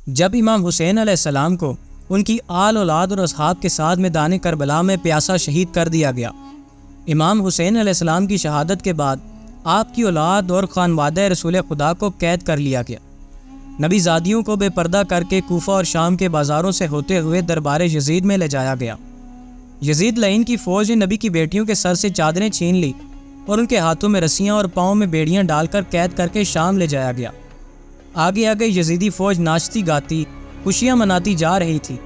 جب امام حسین علیہ السلام کو ان کی آل اولاد اور اصحاب کے ساتھ میدان کربلا میں پیاسا شہید کر دیا گیا۔ امام حسین علیہ السلام کی شہادت کے بعد آپ کی اولاد اور خانوادہ رسول خدا کو قید کر لیا گیا۔ نبی زادیوں کو بے پردہ کر کے کوفہ اور شام کے بازاروں سے ہوتے ہوئے دربار یزید میں لے جایا گیا۔ یزید لعین کی فوج نے نبی کی بیٹیوں کے سر سے چادریں چھین لی اور ان کے ہاتھوں میں رسیاں اور پاؤں میں بیڑیاں ڈال کر قید کر کے شام لے جایا گیا۔ آگے آگے یزیدی فوج ناچتی گاتی خوشیاں مناتی جا رہی تھی،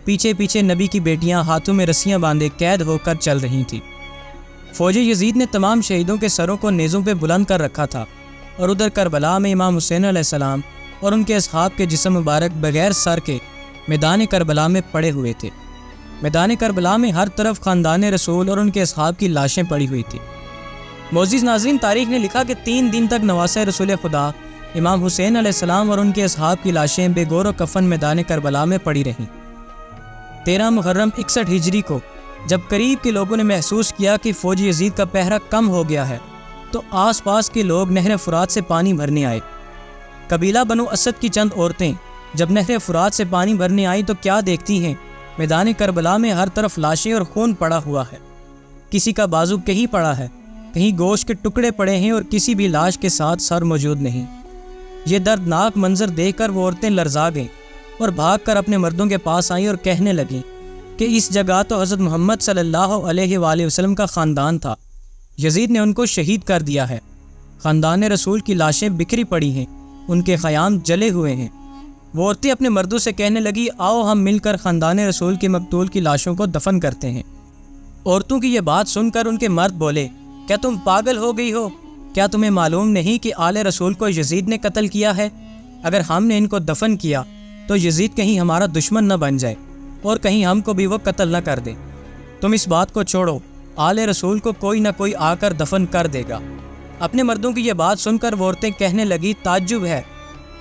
پیچھے پیچھے نبی کی بیٹیاں ہاتھوں میں رسیاں باندھے قید ہو کر چل رہی تھیں۔ فوج یزید نے تمام شہیدوں کے سروں کو نیزوں پہ بلند کر رکھا تھا، اور ادھر کربلا میں امام حسین علیہ السلام اور ان کے اصحاب کے جسم مبارک بغیر سر کے میدان کربلا میں پڑے ہوئے تھے۔ میدان کربلا میں ہر طرف خاندان رسول اور ان کے اصحاب کی لاشیں پڑی ہوئی تھیں۔ معزز ناظرین، تاریخ نے لکھا کہ 3 دن تک نواسہ رسول خدا امام حسین علیہ السلام اور ان کے اصحاب کی لاشیں بے گور و کفن میدان کربلا میں پڑی رہیں۔ 13 محرم 61 ہجری کو جب قریب کے لوگوں نے محسوس کیا کہ فوج یزید کا پہرہ کم ہو گیا ہے تو آس پاس کے لوگ نہر فرات سے پانی بھرنے آئے۔ قبیلہ بنو اسد کی چند عورتیں جب نہر فرات سے پانی بھرنے آئیں تو کیا دیکھتی ہیں، میدان کربلا میں ہر طرف لاشیں اور خون پڑا ہوا ہے۔ کسی کا بازو کہیں پڑا ہے، کہیں گوشت کے ٹکڑے پڑے ہیں اور کسی بھی لاش کے ساتھ سر موجود نہیں۔ یہ دردناک منظر دیکھ کر وہ عورتیں لرزا گئیں اور بھاگ کر اپنے مردوں کے پاس آئیں اور کہنے لگیں کہ اس جگہ تو حضرت محمد صلی اللہ علیہ وآلہ وسلم کا خاندان تھا، یزید نے ان کو شہید کر دیا ہے۔ خاندان رسول کی لاشیں بکھری پڑی ہیں، ان کے خیام جلے ہوئے ہیں۔ وہ عورتیں اپنے مردوں سے کہنے لگی، آؤ ہم مل کر خاندان رسول کے مقتول کی لاشوں کو دفن کرتے ہیں۔ عورتوں کی یہ بات سن کر ان کے مرد بولے، کیا تم پاگل ہو گئی ہو؟ کیا تمہیں معلوم نہیں کہ آل رسول کو یزید نے قتل کیا ہے؟ اگر ہم نے ان کو دفن کیا تو یزید کہیں ہمارا دشمن نہ بن جائے اور کہیں ہم کو بھی وہ قتل نہ کر دے۔ تم اس بات کو چھوڑو، آل رسول کو کوئی نہ کوئی آ کر دفن کر دے گا۔ اپنے مردوں کی یہ بات سن کر وہ عورتیں کہنے لگی، تعجب ہے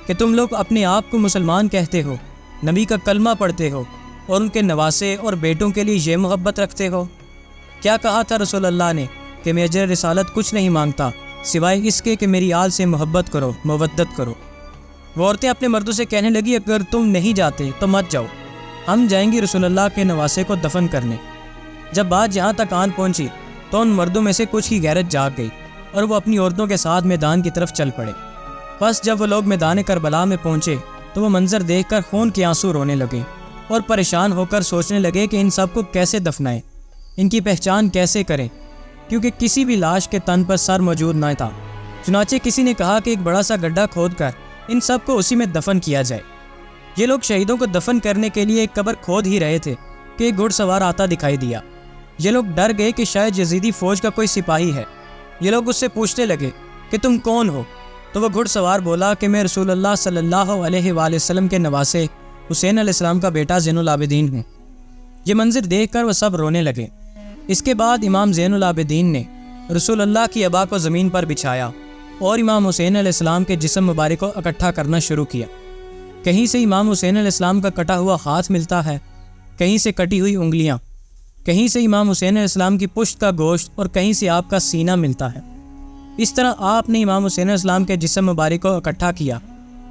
کہ تم لوگ اپنے آپ کو مسلمان کہتے ہو، نبی کا کلمہ پڑھتے ہو اور ان کے نواسے اور بیٹوں کے لیے یہ محبت رکھتے ہو۔ کیا کہا تھا رسول اللہ نے کہ میں اجر رسالت کچھ نہیں مانگتا سوائے اس کے کہ میری آل سے محبت کرو، مودت کرو۔ وہ عورتیں اپنے مردوں سے کہنے لگی، اگر تم نہیں جاتے تو مت جاؤ، ہم جائیں گی رسول اللہ کے نواسے کو دفن کرنے۔ جب بات جہاں تک آن پہنچی تو ان مردوں میں سے کچھ کی غیرت جاگ گئی اور وہ اپنی عورتوں کے ساتھ میدان کی طرف چل پڑے۔ بس جب وہ لوگ میدان کربلا میں پہنچے تو وہ منظر دیکھ کر خون کے آنسو رونے لگے اور پریشان ہو کر سوچنے لگے کہ ان سب کو کیسے دفنائیں، ان کی پہچان کیسے کریں، کیونکہ کسی بھی لاش کے تن پر سر موجود نہ تھا۔ چنانچہ کسی نے کہا کہ ایک بڑا سا گڈھا کھود کر ان سب کو اسی میں دفن کیا جائے۔ یہ لوگ شہیدوں کو دفن کرنے کے لیے ایک قبر کھود ہی رہے تھے کہ ایک گھڑ سوار آتا دکھائی دیا۔ یہ لوگ ڈر گئے کہ شاید یزیدی فوج کا کوئی سپاہی ہے۔ یہ لوگ اس سے پوچھنے لگے کہ تم کون ہو؟ تو وہ گھڑ سوار بولا کہ میں رسول اللہ صلی اللہ علیہ وآلہ وسلم کے نواسے حسین علیہ السلام کا بیٹا زین العابدین ہوں۔ یہ منظر دیکھ کر وہ سب رونے لگے۔ اس کے بعد امام زین العابدین نے رسول اللہ کی عبا کو زمین پر بچھایا اور امام حسین علیہ السلام کے جسم مبارک کو اکٹھا کرنا شروع کیا۔ کہیں سے امام حسین علیہ السلام کا کٹا ہوا ہاتھ ملتا ہے، کہیں سے کٹی ہوئی انگلیاں، کہیں سے امام حسین علیہ السلام کی پشت کا گوشت اور کہیں سے آپ کا سینہ ملتا ہے۔ اس طرح آپ نے امام حسین علیہ السلام کے جسم مبارک کو اکٹھا کیا،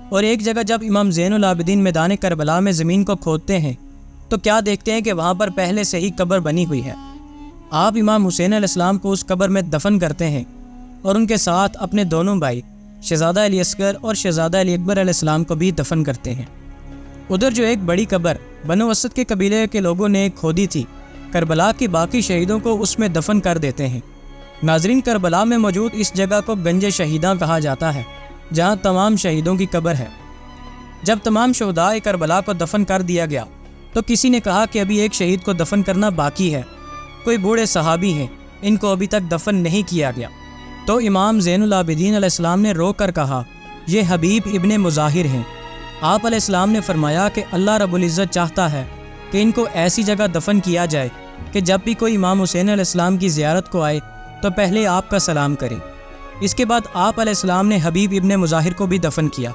اور ایک جگہ جب امام زین العابدین میدان کربلا میں زمین کو کھودتے ہیں تو کیا دیکھتے ہیں کہ وہاں پر پہلے سے ہی قبر بنی ہوئی ہے۔ آپ امام حسین علیہ السلام کو اس قبر میں دفن کرتے ہیں اور ان کے ساتھ اپنے دونوں بھائی شہزادہ علی اصغر اور شہزادہ علی اکبر علیہ السلام کو بھی دفن کرتے ہیں۔ ادھر جو ایک بڑی قبر بنو اسد کے قبیلے کے لوگوں نے کھودی تھی، کربلا کے باقی شہیدوں کو اس میں دفن کر دیتے ہیں۔ ناظرین، کربلا میں موجود اس جگہ کو گنج شہیداں کہا جاتا ہے، جہاں تمام شہیدوں کی قبر ہے۔ جب تمام شہداء کربلا کو دفن کر دیا گیا تو کسی نے کہا کہ ابھی ایک شہید کو دفن کرنا باقی ہے، کوئی بوڑھے صحابی ہیں، ان کو ابھی تک دفن نہیں کیا گیا۔ تو امام زین العابدین علیہ السلام نے رو کر کہا، یہ حبیب ابن مظاہر ہیں۔ آپ علیہ السلام نے فرمایا کہ اللہ رب العزت چاہتا ہے کہ ان کو ایسی جگہ دفن کیا جائے کہ جب بھی کوئی امام حسین علیہ السلام کی زیارت کو آئے تو پہلے آپ کا سلام کریں۔ اس کے بعد آپ علیہ السلام نے حبیب ابن مظاہر کو بھی دفن کیا۔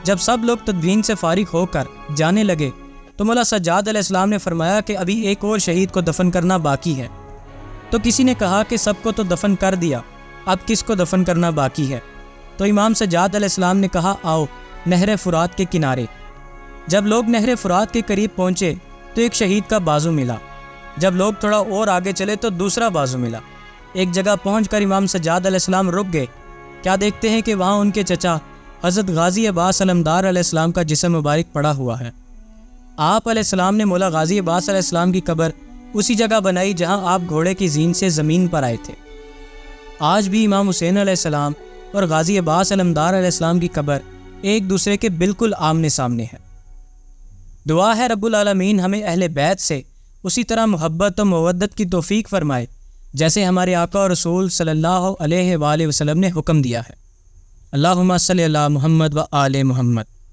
جب سب لوگ تدفین سے فارغ ہو کر جانے لگے تو مولا سجاد علیہ السلام نے فرمایا کہ ابھی ایک اور شہید کو دفن کرنا باقی ہے۔ تو کسی نے کہا کہ سب کو تو دفن کر دیا، اب کس کو دفن کرنا باقی ہے؟ تو امام سجاد علیہ السلام نے کہا، آؤ نہر فرات کے کنارے۔ جب لوگ نہر فرات کے قریب پہنچے تو ایک شہید کا بازو ملا، جب لوگ تھوڑا اور آگے چلے تو دوسرا بازو ملا۔ ایک جگہ پہنچ کر امام سجاد علیہ السلام رک گئے۔ کیا دیکھتے ہیں کہ وہاں ان کے چچا حضرت غازی عباس علمدار علیہ السلام کا جسم مبارک پڑا ہوا ہے۔ آپ علیہ السلام نے مولا غازی عباس علیہ السلام کی قبر اسی جگہ بنائی جہاں آپ گھوڑے کی زین سے زمین پر آئے تھے۔ آج بھی امام حسین علیہ السلام اور غازی عباس علمدار علیہ السلام کی قبر ایک دوسرے کے بالکل آمنے سامنے ہے۔ دعا ہے رب العالمین ہمیں اہل بیت سے اسی طرح محبت و مودت کی توفیق فرمائے جیسے ہمارے آقا اور رسول صلی اللہ علیہ وآلہ وسلم نے حکم دیا ہے۔ اللہم صلی علی محمد و آل محمد۔